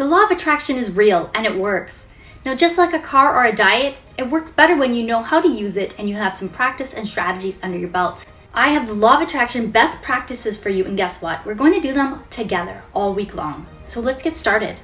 The law of attraction is real and it works. Now, just like a car or a diet, it works better when you know how to use it and you have some practice and strategies under your belt. I have the law of attraction best practices for you, and guess what? We're going to do them together all week long. So let's get started.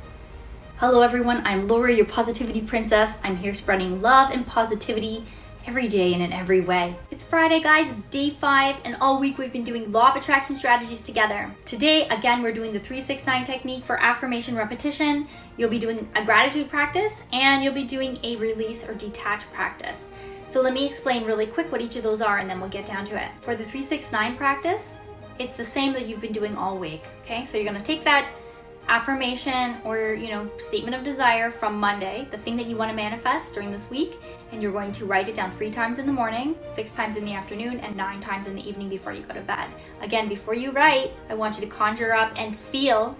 Hello everyone, I'm Laura, your positivity princess. I'm here spreading love and positivity every day and in every way. It's Friday, guys, it's day 5, and all week we've been doing law of attraction strategies together. Today, again, we're doing the 3-6-9 technique for affirmation repetition. You'll be doing a gratitude practice, and you'll be doing a release or detach practice. So let me explain really quick what each of those are, and then we'll get down to it. For the 3-6-9 practice, it's the same that you've been doing all week, okay? So you're gonna take that affirmation or statement of desire from Monday, the thing that you want to manifest during this week, and you're going to write it down 3 times in the morning, 6 times in the afternoon, and 9 times in the evening before you go to bed. Again, before you write, I want you to conjure up and feel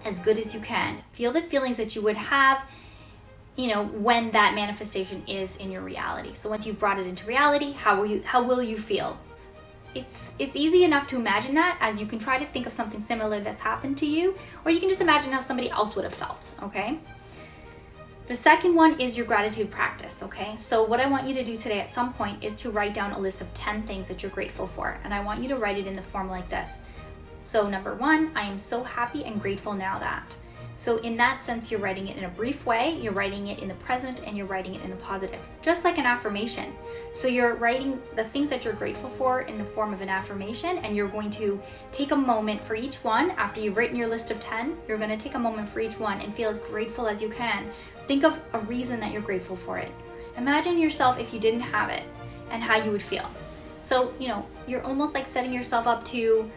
as good as you can. Feel the feelings that you would have when that manifestation is in your reality. So once you've brought it into reality, how will you feel? It's easy enough to imagine that, as you can try to think of something similar that's happened to you, or you can just imagine how somebody else would have felt, okay? The second one is your gratitude practice, okay? So what I want you to do today at some point is to write down a list of 10 things that you're grateful for, and I want you to write it in the form like this. So number 1, I am so happy and grateful now that. So in that sense, you're writing it in a brief way, you're writing it in the present, and you're writing it in the positive, just like an affirmation. So you're writing the things that you're grateful for in the form of an affirmation, and you're going to take a moment for each one. After you've written your list of 10, you're going to take a moment for each one and feel as grateful as you can. Think of a reason that you're grateful for it. Imagine yourself if you didn't have it and how you would feel. So, you're almost like setting yourself up to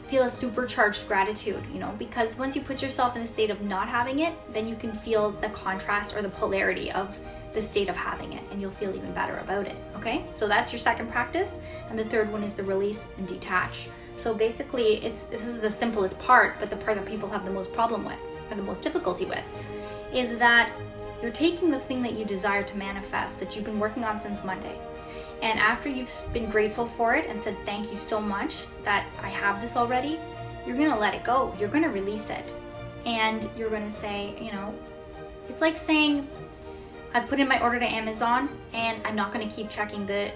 feel a supercharged gratitude, because once you put yourself in the state of not having it, then you can feel the contrast or the polarity of the state of having it, and you'll feel even better about it, okay? So that's your second practice, and the third one is the release and detach. So basically, this is the simplest part, but the part that people have the most problem with, or the most difficulty with, is that you're taking the thing that you desire to manifest, that you've been working on since Monday, and after you've been grateful for it and said thank you so much that I have this already, you're gonna let it go. You're gonna release it. And you're gonna say, it's like saying, I put in my order to Amazon and I'm not gonna keep checking the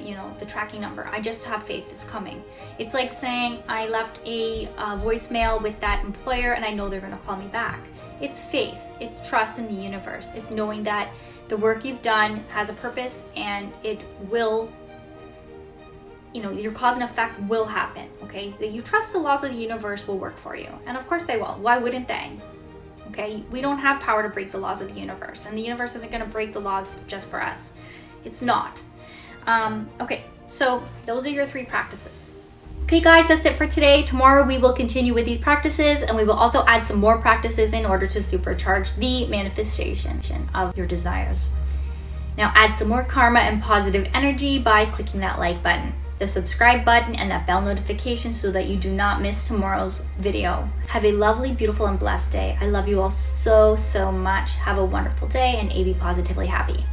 tracking number. I just have faith it's coming. It's like saying I left a voicemail with that employer and I know they're gonna call me back. It's faith, it's trust in the universe. It's knowing that the work you've done has a purpose and it will, your cause and effect will happen, okay? That you trust the laws of the universe will work for you. And of course they will. Why wouldn't they? Okay? We don't have power to break the laws of the universe, and the universe isn't going to break the laws just for us. It's not. Okay, so those are your 3 practices. Okay guys, that's it for today. Tomorrow we will continue with these practices, and we will also add some more practices in order to supercharge the manifestation of your desires. Now add some more karma and positive energy by clicking that like button, the subscribe button, and that bell notification so that you do not miss tomorrow's video. Have a lovely, beautiful, and blessed day. I love you all so, so much. Have a wonderful day, and be positively happy.